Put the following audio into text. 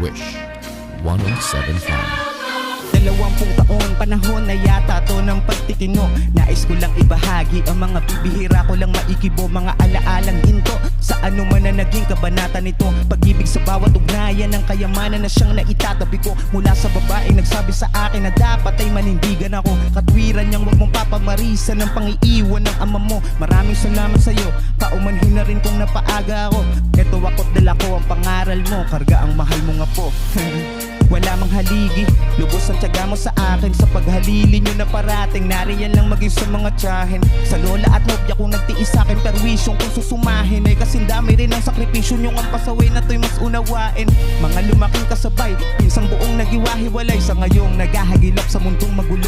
Wish 1075. 20 taon, panahon na yata to ng pagtitino. Nais ko lang ibahagi ang mga bibihira ko lang maikibo, mga alaalang ginto sa ano man na naging kabanata nito. Pag-ibig sa bawat ugnayan ng kayamanan na siyang naitatabi ko. Mula sa babaeng nagsabi sa akin na dapat ay manindigan ako. Katwiran niyang wag mong papamarisan ng pangiiwan ng ama mo. Maraming salamat sa'yo, paumanhin na rin kung napaaga ako. Eto ako't dala ko ang pangaral mo, karga ang mahal mo nga po. Wala mang haligi, lubos ang tiyaga mo sa akin. Sa paghalili nyo na parating, nariyan lang maging sa mga tiyahin. Sa lola at nobya kung nagtiis sa akin, perwisyong kung susumahin. Ay kasindami rin ang sakripisyo nyong ang pasaway na to'y mas unawain. Mga lumaking kasabay, pinsang buong nagiwahiwalay. Sa ngayong naghahagilap sa mundong magulo.